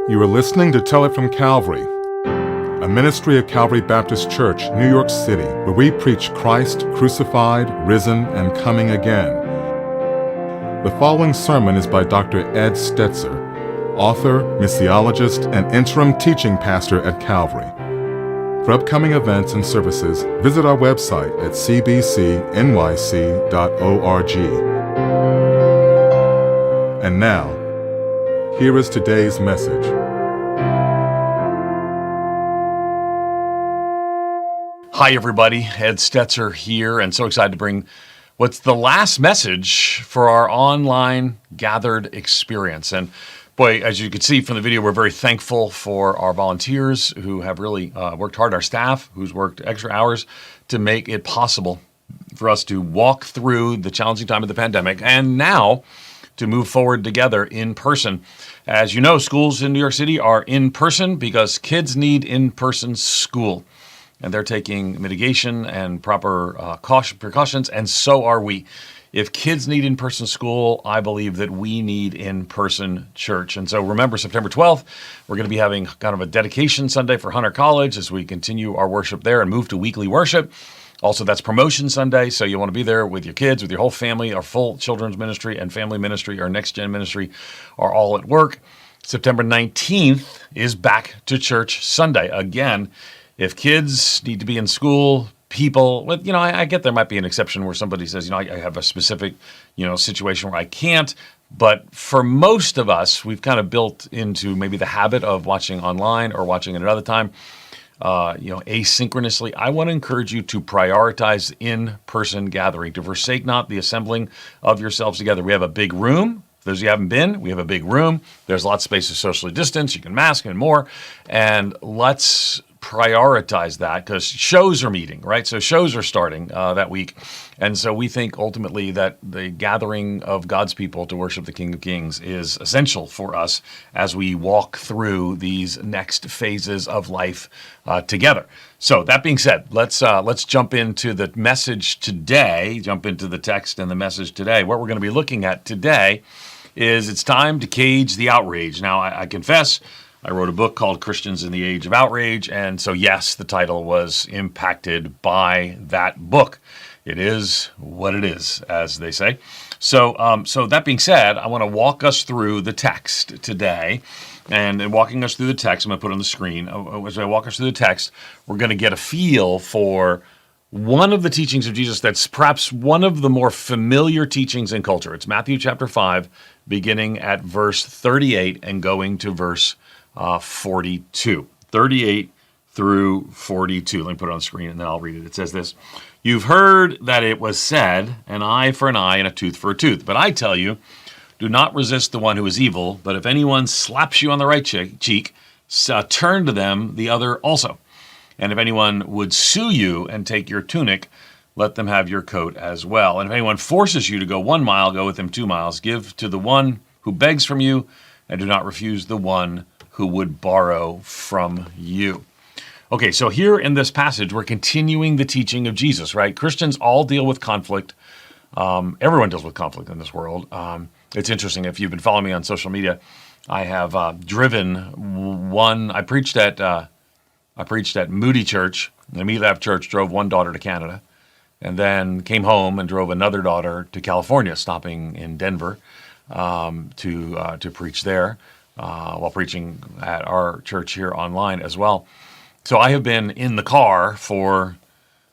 You are listening to Tell It from Calvary, a ministry of Calvary Baptist Church, New York City, where we preach Christ crucified, risen, and coming again. The following sermon is by Dr. Ed Stetzer, author, missiologist, and interim teaching pastor at Calvary. For upcoming events and services, visit our website at cbcnyc.org. And now, here is today's message. Hi, everybody. Ed Stetzer here, and so excited to bring what's the last message for our online gathered experience. And boy, as you can see from the video, we're very thankful for our volunteers who have really worked hard, our staff who's worked extra hours to make it possible for us to walk through the challenging time of the pandemic and now to move forward together in person. As you know, schools in New York City are in person because kids need in-person school. And they're taking mitigation and proper precautions, and so are we. If kids need in-person school, I believe that we need in-person church. And so remember, September 12th, we're going to be having kind of a dedication Sunday for Hunter College as we continue our worship there and move to weekly worship. Also, that's Promotion Sunday, so you want to be there with your kids, with your whole family. Our full children's ministry and family ministry, our next gen ministry are all at work. September 19th is Back to Church Sunday. Again, if kids need to be in school, people, I get there might be an exception where somebody says, I have a specific, situation where I can't. But for most of us, we've kind of built into maybe the habit of watching online or watching at another time, asynchronously. I want to encourage you to prioritize in-person gathering, to forsake not the assembling of yourselves together. We have a big room. For those of you who haven't been, we have a big room. There's lots of space to socially distance. You can mask and more. And let's prioritize that because shows are meeting, right? So shows are starting that week. And so we think ultimately that the gathering of God's people to worship the King of Kings is essential for us as we walk through these next phases of life together. So that being said, let's jump into the message today, jump into the text and the message today. What we're going to be looking at today is it's time to cage the outrage. Now, I confess, I wrote a book called Christians in the Age of Outrage, and so yes, the title was impacted by that book. It is what it is, as they say. So that being said, I want to walk us through the text today, and in walking us through the text, I'm going to put it on the screen. As I walk us through the text, we're going to get a feel for one of the teachings of Jesus that's perhaps one of the more familiar teachings in culture. It's Matthew chapter 5, beginning at verse 38 and going to verse 42, 38 through 42. Let me put it on the screen and then I'll read it. It says this: "You've heard that it was said, an eye for an eye and a tooth for a tooth. But I tell you, do not resist the one who is evil. But if anyone slaps you on the right cheek, turn to them the other also. And if anyone would sue you and take your tunic, let them have your coat as well. And if anyone forces you to go 1 mile, go with him 2 miles. Give to the one who begs from you, and do not refuse the one who would borrow from you." Okay, so here in this passage, we're continuing the teaching of Jesus, right? Christians all deal with conflict. Everyone deals with conflict in this world. It's interesting. If you've been following me on social media, I have driven one. I preached at Moody Church, and immediately after church, drove one daughter to Canada, and then came home and drove another daughter to California, stopping in Denver to preach there. While preaching at our church here online as well. So I have been in the car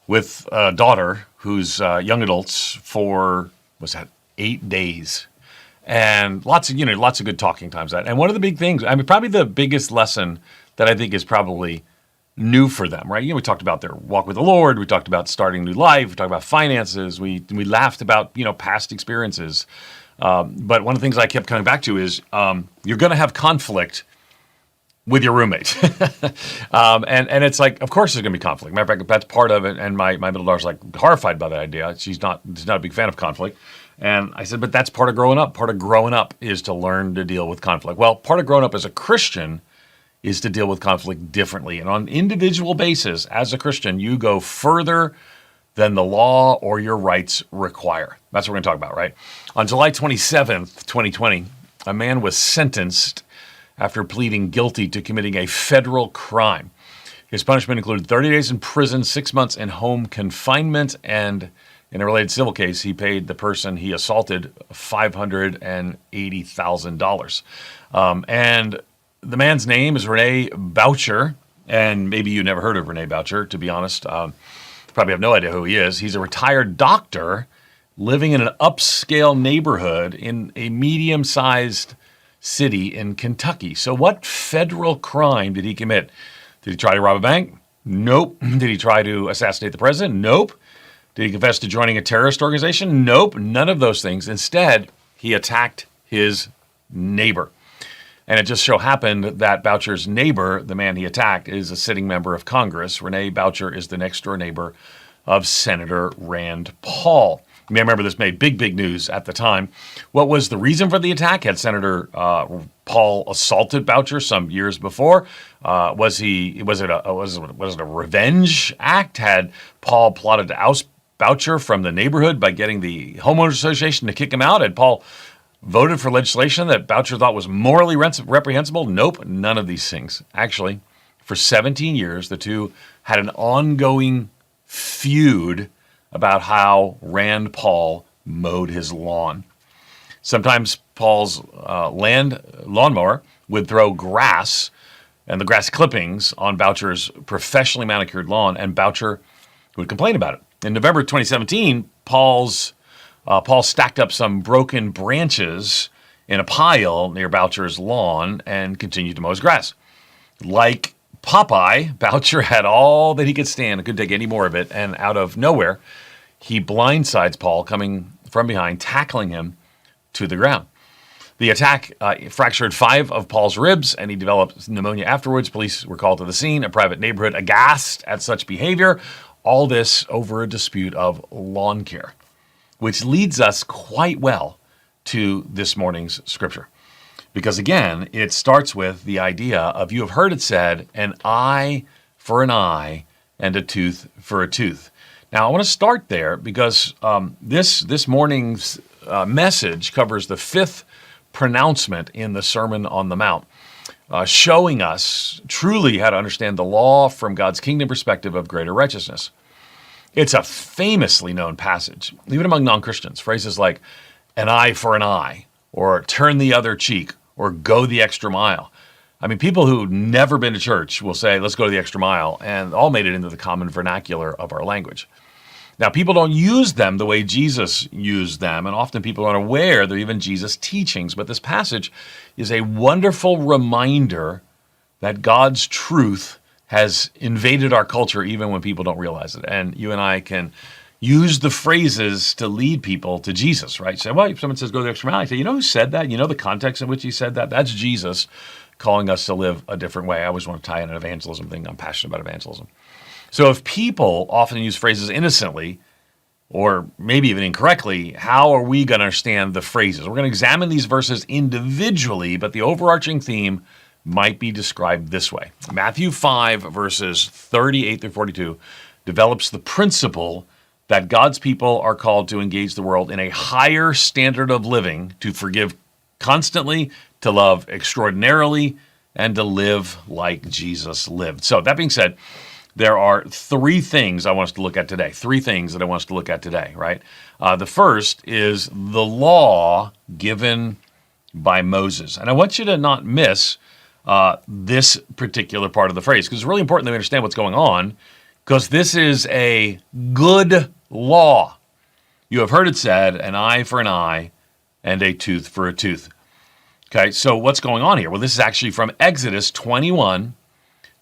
with a daughter who's young adults for, 8 days. And lots of good talking times. And one of the big things, probably the biggest lesson that I think is probably new for them, right? We talked about their walk with the Lord. We talked about starting new life. We talked about finances. We laughed about, past experiences. But one of the things I kept coming back to is you're going to have conflict with your roommate. And it's like, of course there's going to be conflict. Matter of fact, that's part of it. And my middle daughter's like horrified by that idea. She's not a big fan of conflict. And I said, but that's part of growing up. Part of growing up is to learn to deal with conflict. Well, part of growing up as a Christian is to deal with conflict differently. And on an individual basis, as a Christian, you go further than the law or your rights require. That's what we're going to talk about, right? On July 27th, 2020, a man was sentenced after pleading guilty to committing a federal crime. His punishment included 30 days in prison, 6 months in home confinement, and in a related civil case, he paid the person he assaulted $580,000. And the man's name is Rene Boucher, and maybe you never heard of Rene Boucher, to be honest. Probably have no idea who he is. He's a retired doctor living in an upscale neighborhood in a medium-sized city in Kentucky. So what federal crime did he commit? Did he try to rob a bank? Nope. Did he try to assassinate the president? Nope. Did he confess to joining a terrorist organization? Nope. None of those things. Instead, he attacked his neighbor. And it just so happened that Boucher's neighbor, the man he attacked, is a sitting member of Congress. Rene Boucher is the next door neighbor of Senator Rand Paul. You may remember this made big news at the time. What was the reason for the attack? Had Senator Paul assaulted Boucher some years before? Was it a revenge act? Had Paul plotted to oust Boucher from the neighborhood by getting the homeowners association to kick him out? Had Paul voted for legislation that Boucher thought was morally reprehensible? Nope, none of these things. Actually, for 17 years, the two had an ongoing feud about how Rand Paul mowed his lawn. Sometimes Paul's lawnmower would throw grass and the grass clippings on Boucher's professionally manicured lawn, and Boucher would complain about it. In November 2017, Paul stacked up some broken branches in a pile near Boucher's lawn and continued to mow his grass. Like Popeye, Boucher had all that he could stand and couldn't take any more of it, and out of nowhere, he blindsides Paul coming from behind, tackling him to the ground. The attack fractured 5 of Paul's ribs, and he developed pneumonia afterwards. Police were called to the scene, a private neighborhood aghast at such behavior. All this over a dispute of lawn care, which leads us quite well to this morning's scripture. Because again, it starts with the idea of, you have heard it said, an eye for an eye and a tooth for a tooth. Now, I want to start there because this morning's message covers the 5th pronouncement in the Sermon on the Mount, showing us truly how to understand the law from God's kingdom perspective of greater righteousness. It's a famously known passage, even among non-Christians. Phrases like an eye for an eye, or turn the other cheek, or go the extra mile. I mean, people who've never been to church will say, let's go the extra mile, and all made it into the common vernacular of our language. Now, people don't use them the way Jesus used them, and often people aren't aware they're even Jesus' teachings. But this passage is a wonderful reminder that God's truth has invaded our culture even when people don't realize it. And you and I can use the phrases to lead people to Jesus, right? Say, well, if someone says go the extra mile, I say, you know who said that? You know the context in which he said that? That's Jesus calling us to live a different way. I always want to tie in an evangelism thing. I'm passionate about evangelism. So if people often use phrases innocently, or maybe even incorrectly, how are we going to understand the phrases? We're going to examine these verses individually, but the overarching theme might be described this way. Matthew 5, verses 38 through 42, develops the principle that God's people are called to engage the world in a higher standard of living, to forgive constantly, to love extraordinarily, and to live like Jesus lived. So that being said, there are 3 things I want us to look at today. 3 things that I want us to look at today, right? The first is the law given by Moses. And I want you to not miss this particular part of the phrase, because it's really important that we understand what's going on, because this is a good law. You have heard it said, an eye for an eye and a tooth for a tooth. Okay, so what's going on here? Well, this is actually from Exodus 21,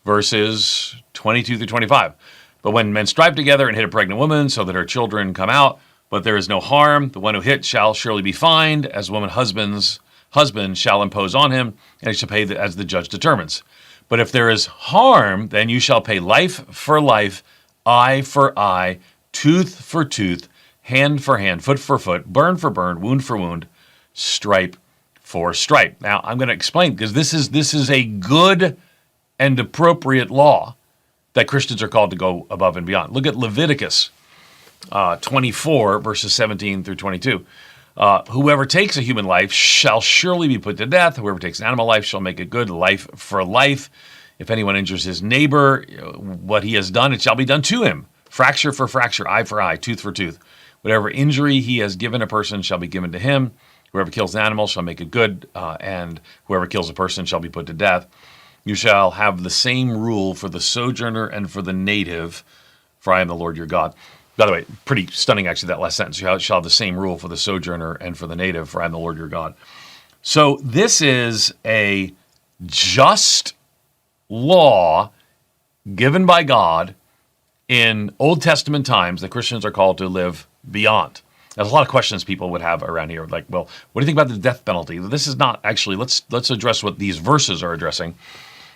verses 22 through 25. But when men strive together and hit a pregnant woman so that her children come out, but there is no harm, the one who hit shall surely be fined, as woman husband shall impose on him, and he shall pay as the judge determines. But if there is harm, then you shall pay life for life, eye for eye, tooth for tooth, hand for hand, foot for foot, burn for burn, wound for wound, stripe for stripe. Now, I'm going to explain, because this is a good and appropriate law that Christians are called to go above and beyond. Look at Leviticus 24, verses 17 through 22. Whoever takes a human life shall surely be put to death. Whoever takes an animal life shall make it good, life for life. If anyone injures his neighbor, what he has done, it shall be done to him. Fracture for fracture, eye for eye, tooth for tooth. Whatever injury he has given a person shall be given to him. Whoever kills an animal shall make it good, and whoever kills a person shall be put to death. You shall have the same rule for the sojourner and for the native, for I am the Lord your God. By the way, pretty stunning, actually, that last sentence. You shall have the same rule for the sojourner and for the native, for I am the Lord your God. So this is a just law given by God in Old Testament times that Christians are called to live beyond. There's a lot of questions people would have around here, like, well, what do you think about the death penalty? This is not actually, let's address what these verses are addressing.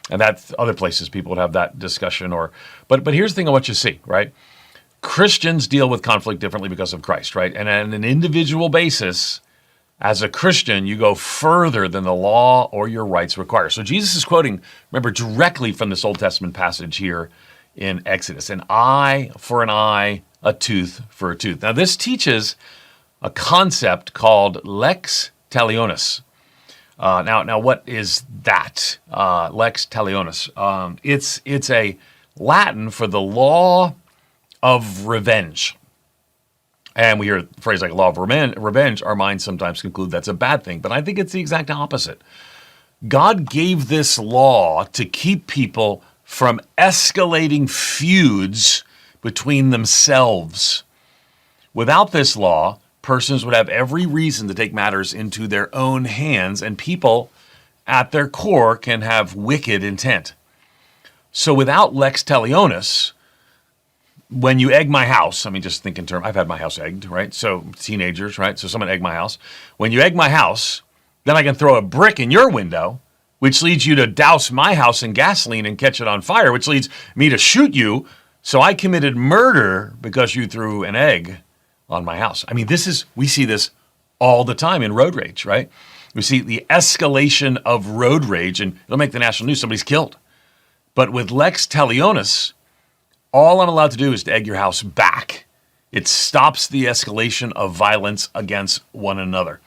And that other places people would have that discussion. But here's the thing I want you to see, right? Christians deal with conflict differently because of Christ, right? And on an individual basis, as a Christian, you go further than the law or your rights require. So Jesus is quoting, remember, directly from this Old Testament passage here in Exodus. An eye for an eye, a tooth for a tooth. Now, this teaches a concept called lex talionis. Now, what is that? Lex talionis. It's a Latin for the law of revenge. And we hear a phrase like law of revenge. Our minds sometimes conclude that's a bad thing, but I think it's the exact opposite. God gave this law to keep people from escalating feuds between themselves. Without this law, persons would have every reason to take matters into their own hands, and people at their core can have wicked intent. So without lex talionis, when you egg my house, I mean, just think in terms, I've had my house egged, right? So teenagers, right? So someone egged my house. When you egg my house, then I can throw a brick in your window, which leads you to douse my house in gasoline and catch it on fire, which leads me to shoot you. So I committed murder because you threw an egg on my house. I mean, we see this all the time in road rage, right? We see the escalation of road rage, and it'll make the national news, somebody's killed. But with lex talionis, all I'm allowed to do is to egg your house back. It stops the escalation of violence against one another.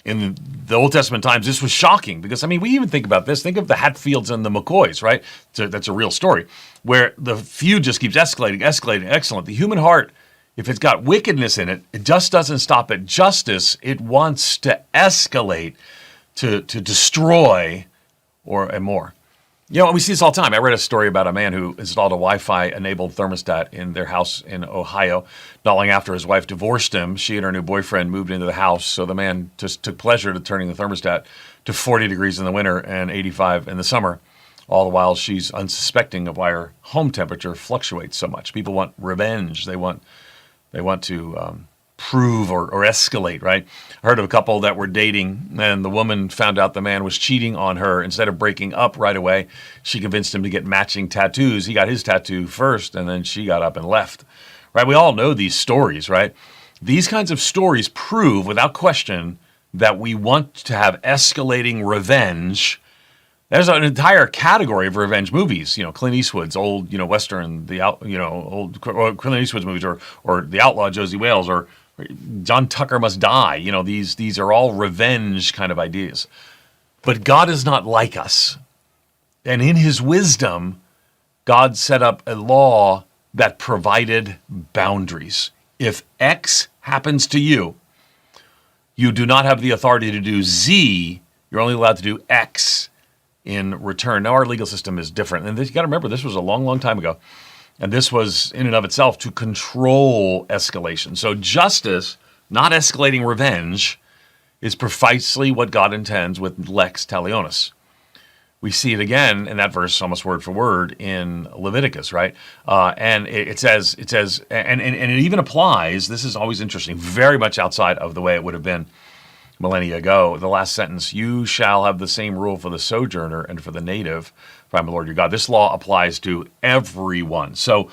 In the Old Testament times, this was shocking because, I mean, we even think about this. Think of the Hatfields and the McCoys, right? That's a real story where the feud just keeps escalating. Excellent. The human heart, if it's got wickedness in it, it just doesn't stop at justice. It wants to escalate, to destroy, and more. You know, we see this all the time. I read a story about a man who installed a Wi-Fi-enabled thermostat in their house in Ohio. Not long after his wife divorced him, she and her new boyfriend moved into the house. So the man just took pleasure to turning the thermostat to 40 degrees in the winter and 85 in the summer, all the while she's unsuspecting of why her home temperature fluctuates so much. People want revenge. They want to prove or escalate, right? I heard of a couple that were dating, and the woman found out the man was cheating on her. Instead of breaking up right away, she convinced him to get matching tattoos. He got his tattoo first, and then she got up and left, right? We all know these stories, right? These kinds of stories prove, without question, that we want to have escalating revenge. There's an entire category of revenge movies, you know, Clint Eastwood's old, Western, old Clint Eastwood's movies, or The Outlaw Josie Wales, or John Tucker Must Die. You know, these are all revenge kind of ideas. But God is not like us. And in his wisdom, God set up a law that provided boundaries. If X happens to you, you do not have the authority to do Z. You're only allowed to do X in return. Now, our legal system is different. And you got to remember, this was a long, long time ago. And this was, in and of itself, to control escalation. So justice, not escalating revenge, is precisely what God intends with lex talionis. We see it again in that verse, almost word for word, in Leviticus, right? And it says, and it even applies, this is always interesting, very much outside of the way it would have been millennia ago. The last sentence, you shall have the same rule for the sojourner and for the native, for I am the Lord your God. This law applies to everyone. So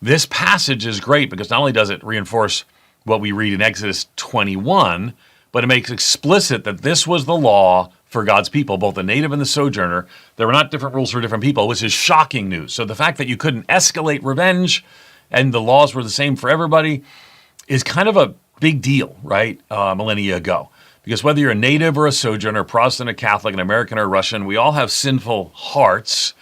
this passage is great because not only does it reinforce what we read in Exodus 21, but it makes explicit that this was the law for God's people, both the native and the sojourner. There were not different rules for different people, which is shocking news. So the fact that you couldn't escalate revenge and the laws were the same for everybody is kind of big deal, right? Millennia ago. Because whether you're a native or a sojourner, Protestant or Catholic, an American or Russian, we all have sinful hearts.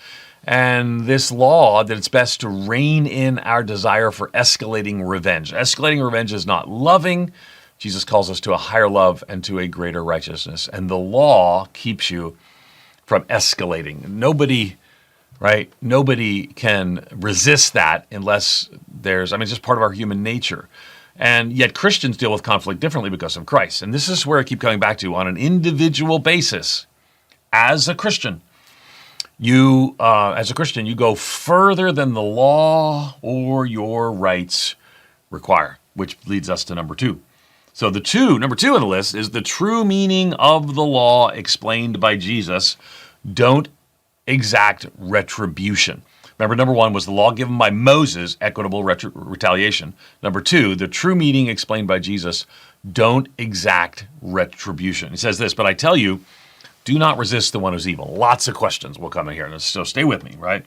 And this law that it's best to rein in our desire for escalating revenge. Escalating revenge is not loving. Jesus calls us to a higher love and to a greater righteousness. And the law keeps you from escalating. Nobody can resist that unless it's just part of our human nature. And yet Christians deal with conflict differently because of Christ. And this is where I keep coming back to, on an individual basis, as a Christian, you go further than the law or your rights require, which leads us to number two. So number two on the list is the true meaning of the law explained by Jesus. Don't exact retribution. Remember, number one was the law given by Moses, equitable retaliation. Number two, the true meaning explained by Jesus, don't exact retribution. He says this, but I tell you, do not resist the one who's evil. Lots of questions will come in here, so stay with me, right?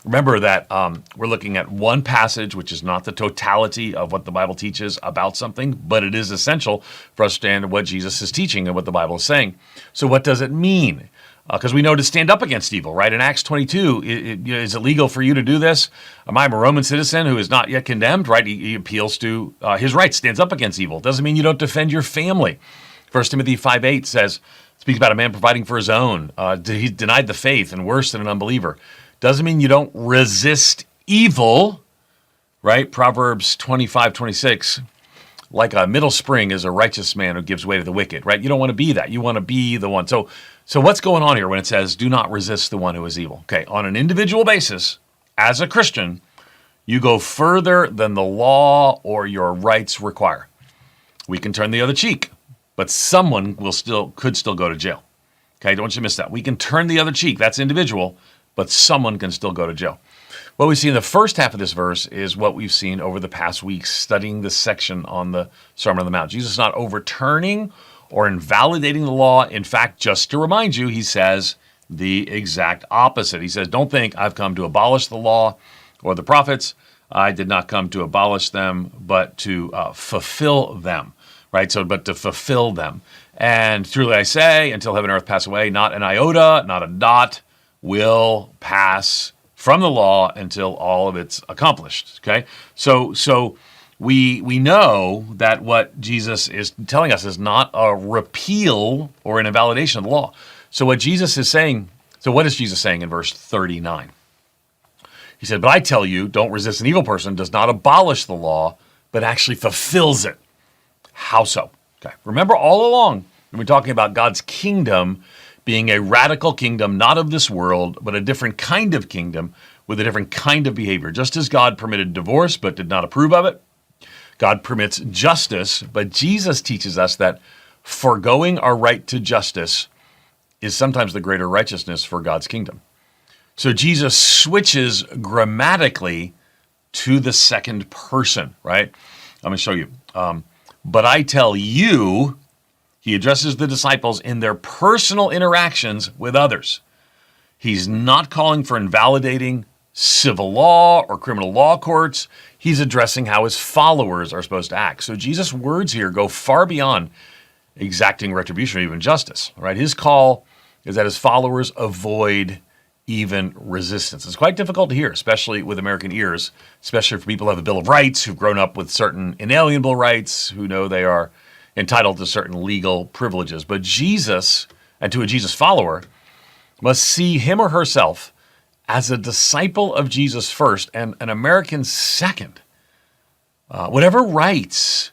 Remember that we're looking at one passage, which is not the totality of what the Bible teaches about something, but it is essential for us to understand what Jesus is teaching and what the Bible is saying. So what does it mean? Because we know to stand up against evil, right? In Acts 22, is it legal for you to do this? Am I a Roman citizen who is not yet condemned, right? He appeals to his rights, stands up against evil. Doesn't mean you don't defend your family. 1 Timothy 5:8 speaks about a man providing for his own. He denied the faith and worse than an unbeliever. Doesn't mean you don't resist evil, right? Proverbs 25:26. Like a middle spring is a righteous man who gives way to the wicked, right? You don't want to be that. You want to be the one. So what's going on here when it says, do not resist the one who is evil? Okay, on an individual basis, as a Christian, you go further than the law or your rights require. We can turn the other cheek, but someone could still go to jail. Okay, don't you miss that. We can turn the other cheek. That's individual, but someone can still go to jail. What we see in the first half of this verse is what we've seen over the past weeks studying this section on the Sermon on the Mount. Jesus is not overturning or invalidating the law. In fact, just to remind you, he says the exact opposite. He says, don't think I've come to abolish the law or the prophets. I did not come to abolish them, but to fulfill them, right? But to fulfill them. And truly I say, until heaven and earth pass away, not an iota, not a dot will pass from the law until all of it's accomplished, okay? So we know that what Jesus is telling us is not a repeal or an invalidation of the law. So what is Jesus saying in verse 39? He said, but I tell you, don't resist an evil person, does not abolish the law, but actually fulfills it. How so? Okay. Remember all along, we've been talking about God's kingdom being a radical kingdom, not of this world, but a different kind of kingdom with a different kind of behavior. Just as God permitted divorce but did not approve of it, God permits justice, but Jesus teaches us that foregoing our right to justice is sometimes the greater righteousness for God's kingdom. So Jesus switches grammatically to the second person, right? I'm going to show you. But I tell you, he addresses the disciples in their personal interactions with others. He's not calling for invalidating civil law or criminal law courts. He's addressing how his followers are supposed to act. So Jesus' words here go far beyond exacting retribution or even justice, right? His call is that his followers avoid even resistance. It's quite difficult to hear, especially with American ears, especially for people who have a Bill of Rights, who've grown up with certain inalienable rights, who know they are entitled to certain legal privileges. But Jesus, and to a Jesus follower, must see him or herself as a disciple of Jesus first and an American second. Whatever rights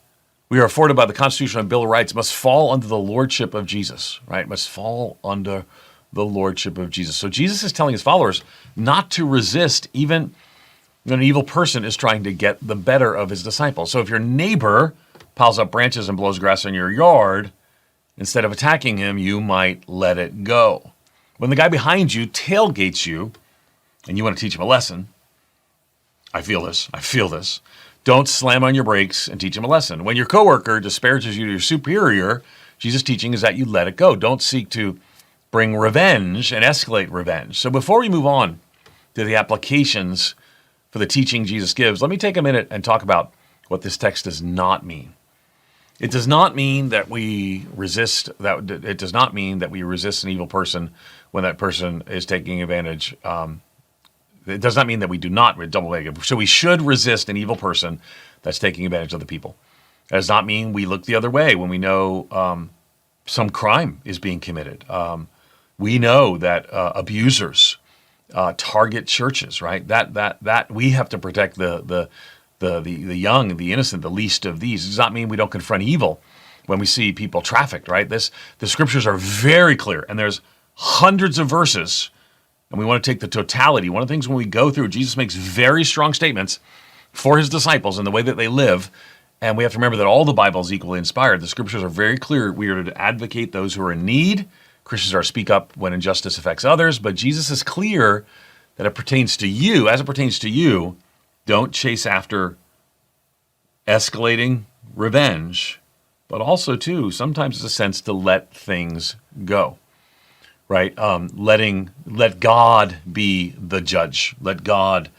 we are afforded by the Constitution and Bill of Rights must fall under the lordship of Jesus, right? Must fall under the lordship of Jesus. So Jesus is telling his followers not to resist even when an evil person is trying to get the better of his disciples. So if your neighbor piles up branches and blows grass in your yard, instead of attacking him, you might let it go. When the guy behind you tailgates you, and you want to teach him a lesson, I feel this. Don't slam on your brakes and teach him a lesson. When your coworker disparages you to your superior, Jesus' teaching is that you let it go. Don't seek to bring revenge and escalate revenge. So before we move on to the applications for the teaching Jesus gives, let me take a minute and talk about what this text does not mean. It does not mean that we resist that. It does not mean that we resist an evil person when that person is taking advantage. It does not mean that we do not double negative. So we should resist an evil person that's taking advantage of the people. That does not mean we look the other way when we know some crime is being committed. We know that abusers target churches, right? That we have to protect the young, the innocent, the least of these. It does not mean we don't confront evil when we see people trafficked, right? The scriptures are very clear, and there's hundreds of verses, and we want to take the totality. One of the things when we go through, Jesus makes very strong statements for his disciples and the way that they live, and we have to remember that all the Bible is equally inspired. The scriptures are very clear. We are to advocate those who are in need. Christians are to speak up when injustice affects others, but Jesus is clear that it pertains to you. As it pertains to you, don't chase after escalating revenge, but also, too, sometimes it's a sense to let things go, right? Let God be the judge. Let God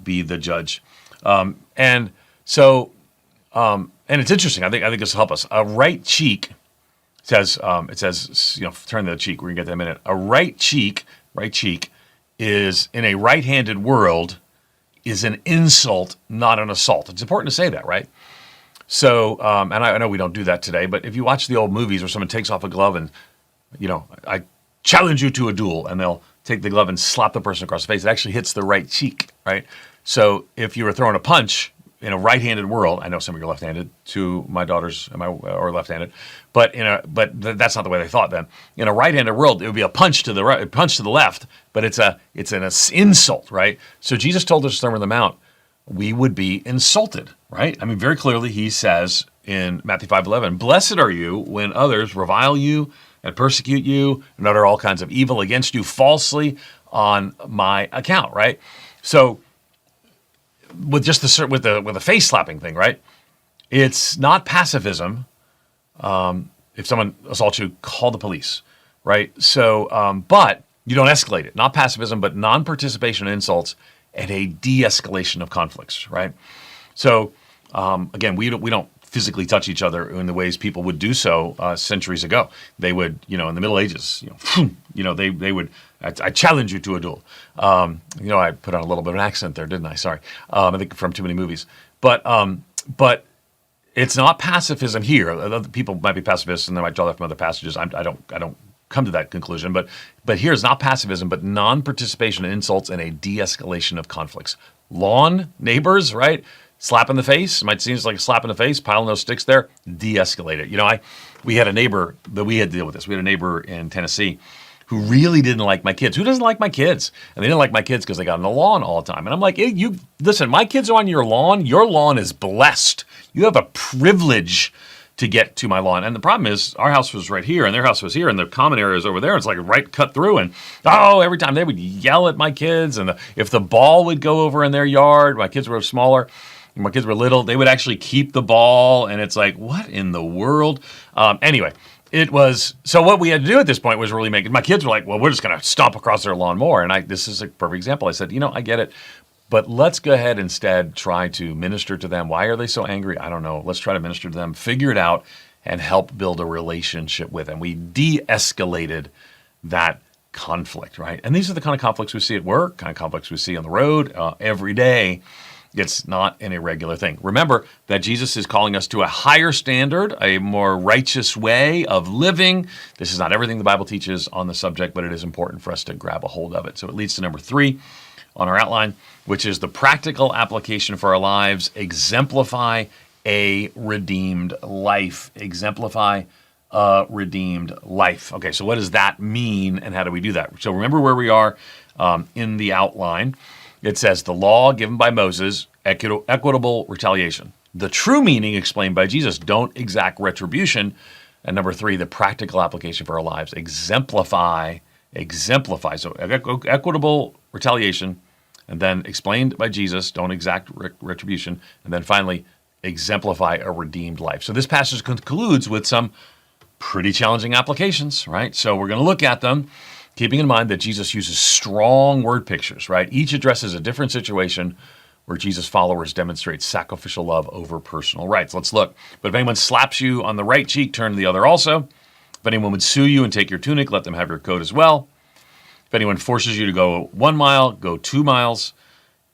be the judge. And it's interesting. I think this will help us. A right cheek says, turn the cheek. We're gonna get that in a minute. A right cheek is in a right-handed world is an insult, not an assault. It's important to say that, right? So, and I know we don't do that today, but if you watch the old movies where someone takes off a glove and, I challenge you to a duel, and they'll take the glove and slap the person across the face, it actually hits the right cheek, right? So if you were throwing a punch in a right-handed world, I know some of you are left-handed. Two, my daughters are left-handed, but that's not the way they thought then. In a right-handed world, it would be a punch to the right, punch to the left, but it's an insult, right? So Jesus told us in the Sermon on the Mount, we would be insulted, right? I mean, very clearly, he says in Matthew 5:11, "Blessed are you when others revile you and persecute you and utter all kinds of evil against you falsely on my account," right? So, with just with the face slapping thing, right? It's not pacifism. If someone assaults you, call the police, right? So, but you don't escalate it. Not pacifism, but non-participation in insults and a de-escalation of conflicts, right? So, again, we don't physically touch each other in the ways people would do so centuries ago. They would, in the Middle Ages, they would. I challenge you to a duel. I put on a little bit of an accent there, didn't I? Sorry. I think from too many movies. But it's not pacifism here. Other people might be pacifists, and they might draw that from other passages. I don't come to that conclusion. But here it's not pacifism, but non-participation in insults and a de-escalation of conflicts. Lawn neighbors, right? Slap in the face. It might seem like a slap in the face. Piling those sticks there. De-escalate it. We had a neighbor that we had to deal with this. We had a neighbor in Tennessee who really didn't like my kids. Who doesn't like my kids? And they didn't like my kids because they got on the lawn all the time. And I'm like, hey, listen, my kids are on your lawn. Your lawn is blessed. You have a privilege to get to my lawn. And the problem is our house was right here and their house was here and the common area is over there. It's like right cut through. And every time they would yell at my kids. And if the ball would go over in their yard, my kids were smaller, my kids were little, they would actually keep the ball. And it's like, what in the world? Anyway. So what we had to do at this point was really my kids were like, well, we're just going to stomp across their lawn more. And this is a perfect example. I said, I get it, but let's go ahead instead try to minister to them. Why are they so angry? I don't know. Let's try to minister to them, figure it out, and help build a relationship with them. We de-escalated that conflict, right? And these are the kind of conflicts we see at work, kind of conflicts we see on the road every day. It's not an irregular thing. Remember that Jesus is calling us to a higher standard, a more righteous way of living. This is not everything the Bible teaches on the subject, but it is important for us to grab a hold of it. So it leads to number 3 on our outline, which is the practical application for our lives. Exemplify a redeemed life. Exemplify a redeemed life. Okay, so what does that mean and how do we do that? So remember where we are in the outline. It says the law given by Moses, equitable retaliation. The true meaning explained by Jesus, don't exact retribution. And number 3, the practical application for our lives, exemplify. So equitable retaliation, and then explained by Jesus, don't exact retribution. And then finally, exemplify a redeemed life. So this passage concludes with some pretty challenging applications, right? So we're going to look at them, keeping in mind that Jesus uses strong word pictures, right? Each addresses a different situation where Jesus' followers demonstrate sacrificial love over personal rights. Let's look. But if anyone slaps you on the right cheek, turn to the other also. If anyone would sue you and take your tunic, let them have your coat as well. If anyone forces you to go 1 mile, go 2 miles.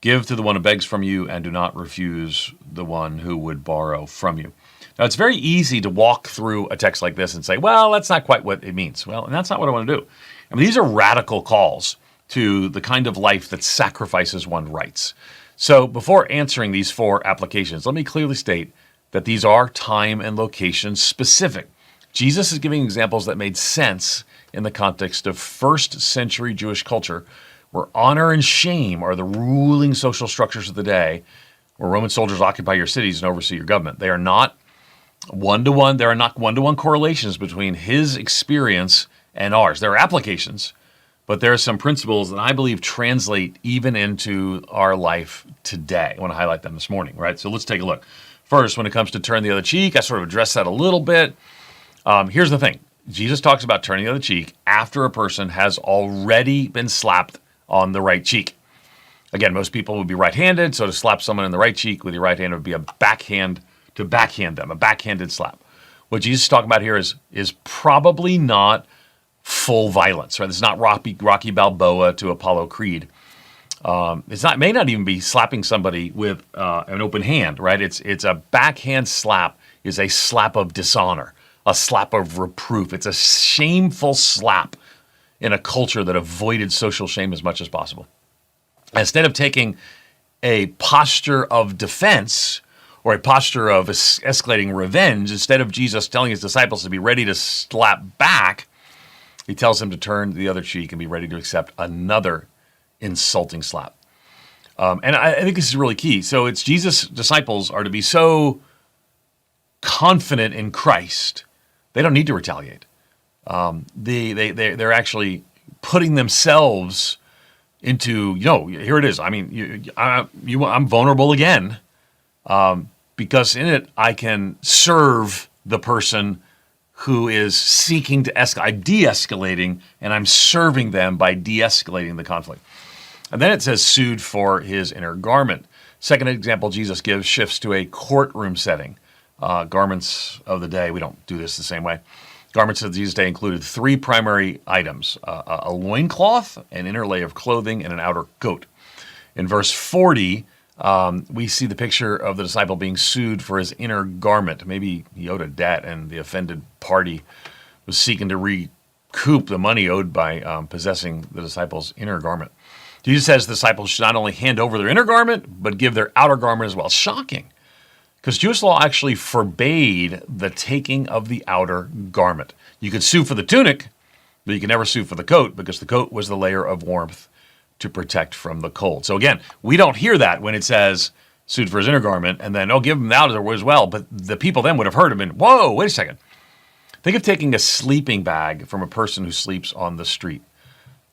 Give to the one who begs from you, and do not refuse the one who would borrow from you. Now, it's very easy to walk through a text like this and say, well, that's not quite what it means. Well, and that's not what I want to do. I mean, these are radical calls to the kind of life that sacrifices one's rights. So before answering these 4 applications, let me clearly state that these are time and location specific. Jesus is giving examples that made sense in the context of first century Jewish culture, where honor and shame are the ruling social structures of the day, where Roman soldiers occupy your cities and oversee your government. They are not one-to-one. There are not one-to-one correlations between his experience and ours. There are applications, but there are some principles that I believe translate even into our life today. I want to highlight them this morning, right? So let's take a look. First, when it comes to turn the other cheek, I sort of addressed that a little bit. Here's the thing. Jesus talks about turning the other cheek after a person has already been slapped on the right cheek. Again, most people would be right-handed, so to slap someone in the right cheek with your right hand would be a backhand to backhand them, a backhanded slap. What Jesus is talking about here is probably not full violence, right? It's not Rocky Balboa to Apollo Creed. It may not even be slapping somebody with an open hand, right? It's a backhand slap is a slap of dishonor, a slap of reproof. It's a shameful slap in a culture that avoided social shame as much as possible. Instead of taking a posture of defense or a posture of escalating revenge, instead of Jesus telling his disciples to be ready to slap back, he tells them to turn the other cheek and be ready to accept another insulting slap. And I think this is really key. So it's Jesus' disciples are to be so confident in Christ, they don't need to retaliate. They're actually putting themselves into, here it is. I mean, I'm vulnerable again because in it I can serve the person who is seeking to escalate. I'm de-escalating, and I'm serving them by de-escalating the conflict. And then it says sued for his inner garment. Second example Jesus gives shifts to a courtroom setting. Garments of the day, we don't do this the same way. Garments of Jesus' day included 3 primary items, a loincloth, an inner layer of clothing, and an outer coat. In verse 40, we see the picture of the disciple being sued for his inner garment. Maybe he owed a debt, and the offended party was seeking to recoup the money owed by possessing the disciple's inner garment. Jesus says the disciples should not only hand over their inner garment, but give their outer garment as well. Shocking, because Jewish law actually forbade the taking of the outer garment. You could sue for the tunic, but you could never sue for the coat, because the coat was the layer of warmth to protect from the cold. So again, we don't hear that when it says sued for his inner garment, and then, give him the outer as well. But the people then would have heard him and, whoa, wait a second. Think of taking a sleeping bag from a person who sleeps on the street.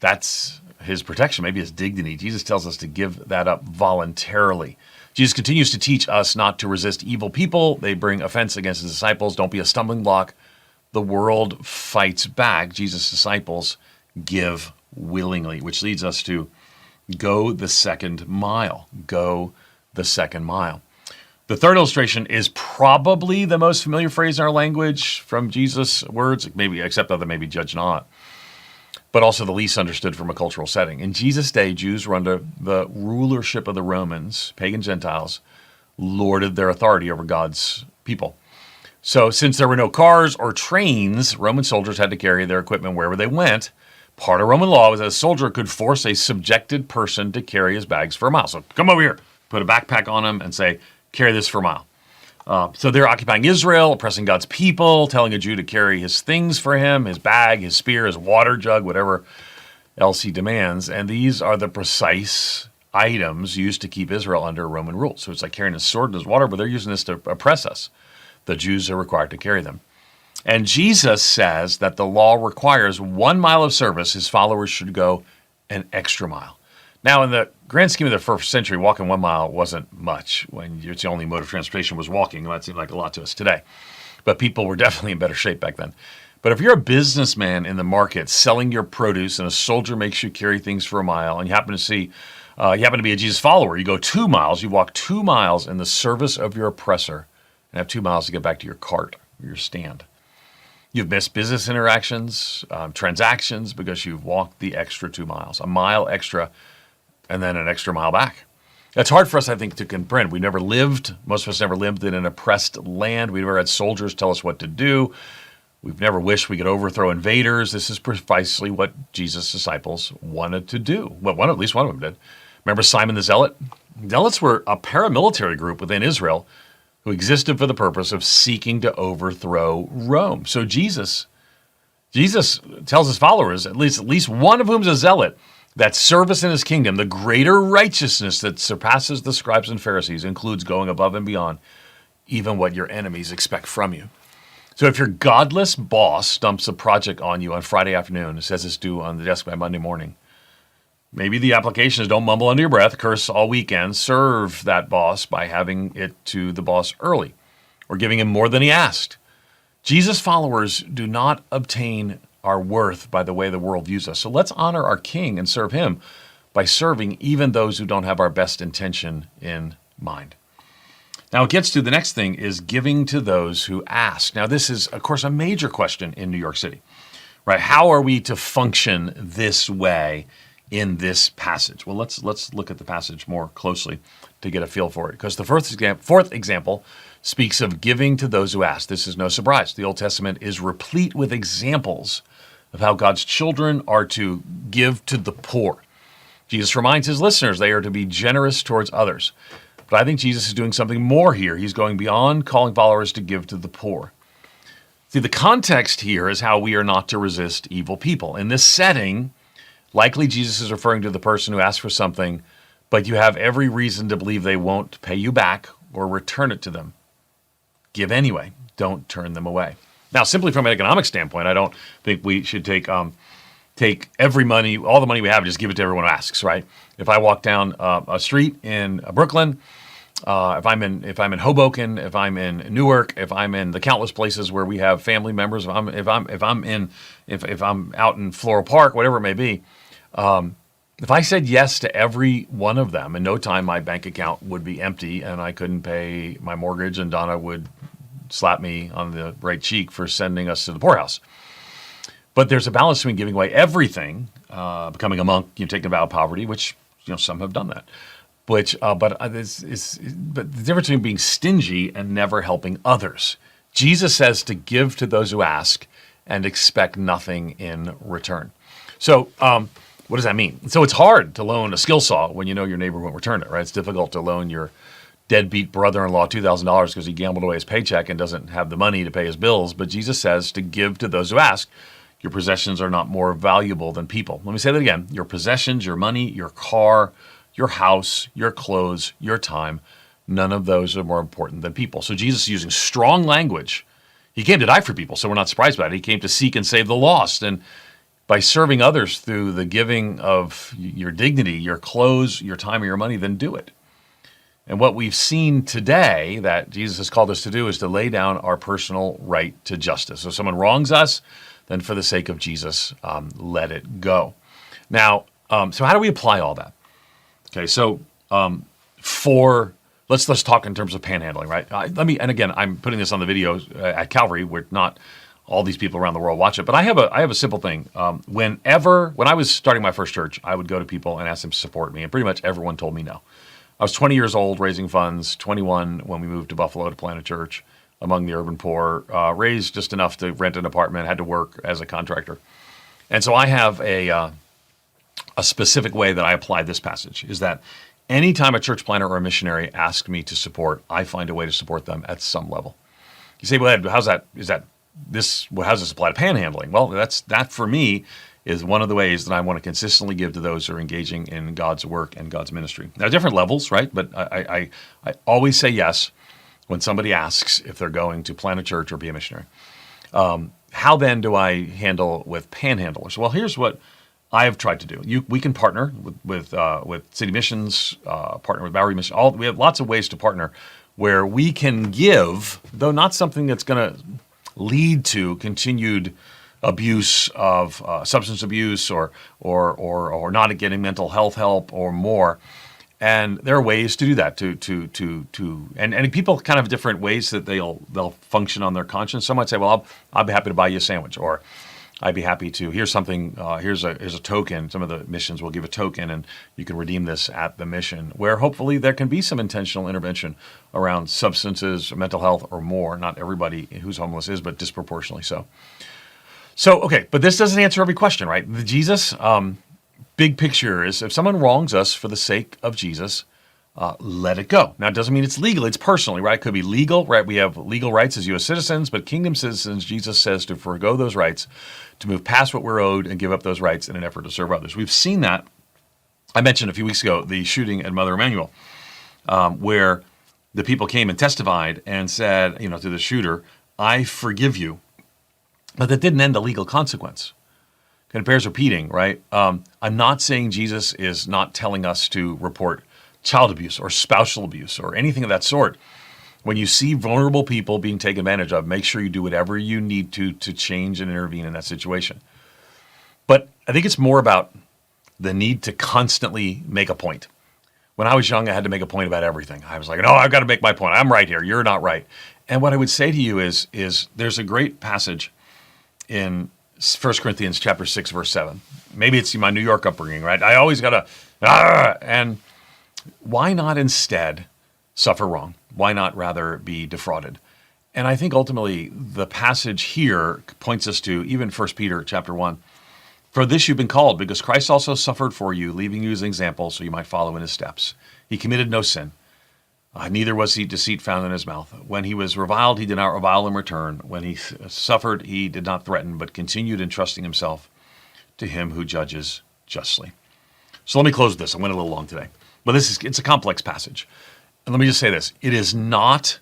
That's his protection, maybe his dignity. Jesus tells us to give that up voluntarily. Jesus continues to teach us not to resist evil people. They bring offense against his disciples. Don't be a stumbling block. The world fights back. Jesus' disciples give willingly, which leads us to go the second mile. Go the second mile. The third illustration is probably the most familiar phrase in our language from Jesus' words, maybe except that maybe judge not, but also the least understood from a cultural setting. In Jesus' day, Jews were under the rulership of the Romans, pagan Gentiles, lorded their authority over God's people. So since there were no cars or trains, Roman soldiers had to carry their equipment wherever they went. Part of Roman law was that a soldier could force a subjected person to carry his bags for a mile. So come over here, put a backpack on him and say, carry this for a mile. So they're occupying Israel, oppressing God's people, telling a Jew to carry his things for him, his bag, his spear, his water jug, whatever else he demands. And these are the precise items used to keep Israel under Roman rule. So it's like carrying his sword and his water, but they're using this to oppress us. The Jews are required to carry them. And Jesus says that the law requires 1 mile of service. His followers should go an extra mile. Now, in the grand scheme of the first century, walking 1 mile wasn't much. When it's the only mode of transportation was walking, that seemed like a lot to us today. But people were definitely in better shape back then. But if you're a businessman in the market selling your produce and a soldier makes you carry things for a mile, and you happen to see You happen to be a Jesus follower. You go 2 miles. You walk 2 miles in the service of your oppressor and have 2 miles to get back to your cart or your stand. You've missed business interactions, transactions, because you've walked the extra 2 miles, a mile extra, and then an extra mile back. That's hard for us, I think, to comprehend. Most of us never lived in an oppressed land. We've never had soldiers tell us what to do. We've never wished we could overthrow invaders. This is precisely what Jesus' disciples wanted to do. Well, at least one of them did. Remember Simon the Zealot? Zealots were a paramilitary group within Israel who existed for the purpose of seeking to overthrow Rome. So Jesus tells his followers, at least one of whom is a zealot, that service in his kingdom, the greater righteousness that surpasses the scribes and Pharisees, includes going above and beyond even what your enemies expect from you. So if your godless boss dumps a project on you on Friday afternoon and says it's due on the desk by Monday morning, maybe the application is don't mumble under your breath, curse all weekend, serve that boss by having it to the boss early or giving him more than he asked. Jesus' followers do not obtain our worth by the way the world views us. So let's honor our King and serve him by serving even those who don't have our best intention in mind. Now it gets to the next thing is giving to those who ask. Now this is, of course, a major question in New York City, right? How are we to function this way in this passage? Well, let's look at the passage more closely to get a feel for it. Because the fourth example speaks of giving to those who ask. This is no surprise. The Old Testament is replete with examples of how God's children are to give to the poor. Jesus reminds his listeners they are to be generous towards others. But I think Jesus is doing something more here. He's going beyond calling followers to give to the poor. See, the context here is how we are not to resist evil people. In this setting, likely Jesus is referring to the person who asks for something, but you have every reason to believe they won't pay you back or return it to them. Give anyway. Don't turn them away. Now, simply from an economic standpoint, I don't think we should take every money, all the money we have, and just give it to everyone who asks, right? If I walk down a street in Brooklyn, if I'm in Hoboken, if I'm in Newark, if I'm in the countless places where we have family members, if I'm out in Floral Park, whatever it may be, if I said yes to every one of them, in no time my bank account would be empty and I couldn't pay my mortgage, and Donna would slap me on the right cheek for sending us to the poorhouse. But there's a balance between giving away everything, becoming a monk, taking a vow of poverty, which some have done that. But the difference between being stingy and never helping others. Jesus says to give to those who ask and expect nothing in return. So what does that mean? So it's hard to loan a skill saw when you know your neighbor won't return it, right? It's difficult to loan your deadbeat brother-in-law $2,000 because he gambled away his paycheck and doesn't have the money to pay his bills. But Jesus says to give to those who ask. Your possessions are not more valuable than people. Let me say that again. Your possessions, your money, your car, your house, your clothes, your time, none of those are more important than people. So Jesus is using strong language. He came to die for people, so we're not surprised by it. He came to seek and save the lost. And by serving others through the giving of your dignity, your clothes, your time, or your money, then do it. And what we've seen today that Jesus has called us to do is to lay down our personal right to justice. So if someone wrongs us, then for the sake of Jesus, let it go. Now, so how do we apply all that? Okay, so let's talk in terms of panhandling, right? And again, I'm putting this on the video at Calvary, where not all these people around the world watch it, but I have a simple thing. When I was starting my first church, I would go to people and ask them to support me, and pretty much everyone told me no. I was 20 years old, raising funds, 21 when we moved to Buffalo to plant a church among the urban poor, raised just enough to rent an apartment, had to work as a contractor. And so I have a specific way that I apply this passage, is that anytime a church planter or a missionary asks me to support, I find a way to support them at some level. You say, well, Ed, how does this apply to panhandling? Well, that for me is one of the ways that I want to consistently give to those who are engaging in God's work and God's ministry. There are different levels, right? But I always say yes when somebody asks if they're going to plant a church or be a missionary. How then do I handle with panhandlers? Well, here's what I have tried to do. We can partner with City Missions, partner with Bowery Mission. We have lots of ways to partner where we can give, though not something that's going to lead to continued abuse of substance abuse or not getting mental health help or more. And there are ways to do that. And people kind of have different ways that they'll function on their conscience. Some might say, well, I'll be happy to buy you a sandwich, or I'd be happy to. Here's something. Here's a token. Some of the missions will give a token, and you can redeem this at the mission. Where hopefully there can be some intentional intervention around substances, mental health, or more. Not everybody who's homeless is, but disproportionately so. So okay, but this doesn't answer every question, right? The Jesus big picture is if someone wrongs us for the sake of Jesus, let it go. Now, it doesn't mean it's legal. It's personally, right? It could be legal, right? We have legal rights as U.S. citizens, but kingdom citizens, Jesus says to forego those rights, to move past what we're owed and give up those rights in an effort to serve others. We've seen that. I mentioned a few weeks ago the shooting at Mother Emanuel, where the people came and testified and said, to the shooter, I forgive you. But that didn't end the legal consequence. And it bears repeating, right? I'm not saying Jesus is not telling us to report child abuse or spousal abuse or anything of that sort. When you see vulnerable people being taken advantage of, make sure you do whatever you need to change and intervene in that situation. But I think it's more about the need to constantly make a point. When I was young, I had to make a point about everything. I was like, no, I've got to make my point. I'm right here. You're not right. And what I would say to you is there's a great passage in 1 Corinthians chapter 6, verse 7. Maybe it's my New York upbringing, right? I always got to, and why not instead suffer wrong? Why not rather be defrauded? And I think ultimately the passage here points us to even 1 Peter chapter 1. For this you've been called, because Christ also suffered for you, leaving you as an example so you might follow in his steps. He committed no sin. Neither was he deceit found in his mouth. When he was reviled, he did not revile in return. When he suffered, he did not threaten, but continued entrusting himself to him who judges justly. So let me close with this. I went a little long today. But it's a complex passage. And let me just say this. It is not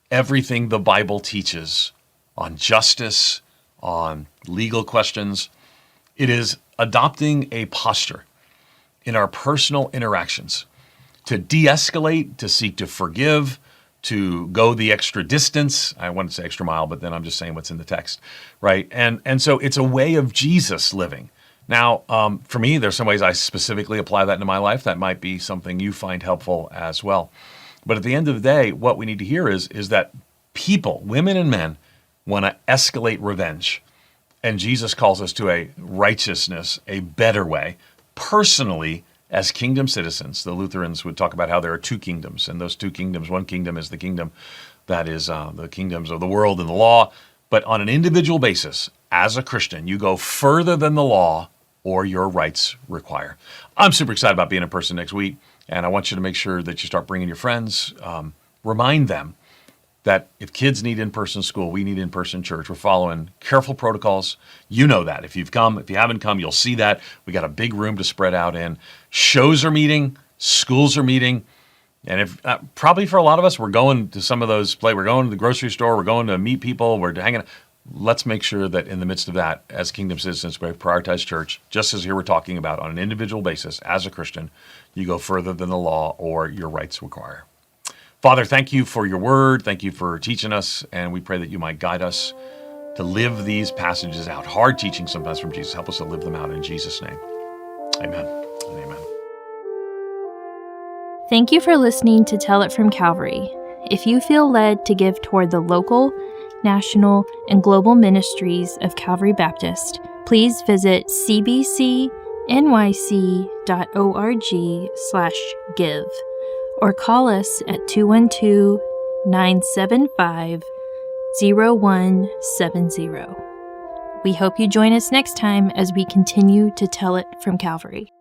everything the Bible teaches on justice, on legal questions. It is adopting a posture in our personal interactions to de-escalate, to seek to forgive, to go the extra distance. I wanted to say extra mile, but then I'm just saying what's in the text, right? And so it's a way of Jesus living. Now, for me, there's some ways I specifically apply that into my life. That might be something you find helpful as well. But at the end of the day, what we need to hear is that people, women and men, want to escalate revenge. And Jesus calls us to a righteousness, a better way, personally, as kingdom citizens. The Lutherans would talk about how there are two kingdoms, and those two kingdoms, one kingdom is the kingdom that is the kingdoms of the world and the law. But on an individual basis, as a Christian, you go further than the law or your rights require. I'm super excited about being in person next week, and I want you to make sure that you start bringing your friends. Remind them that if kids need in-person school, we need in-person church. We're following careful protocols. You know that. If you've come, if you haven't come, you'll see that. We got a big room to spread out in. Shows are meeting, schools are meeting. And if probably for a lot of us, we're going to some of those we're going to the grocery store, we're going to meet people, we're hanging out. Let's make sure that in the midst of that, as kingdom citizens, we prioritize church, just as here we're talking about on an individual basis, as a Christian, you go further than the law or your rights require. Father, thank you for your word. Thank you for teaching us, and we pray that you might guide us to live these passages out. Hard teaching sometimes from Jesus. Help us to live them out in Jesus' name. Amen and amen. Thank you for listening to Tell It from Calvary. If you feel led to give toward the local, national, and global ministries of Calvary Baptist, please visit cbcnyc.org/give. or call us at 212-975-0170. We hope you join us next time as we continue to tell it from Calvary.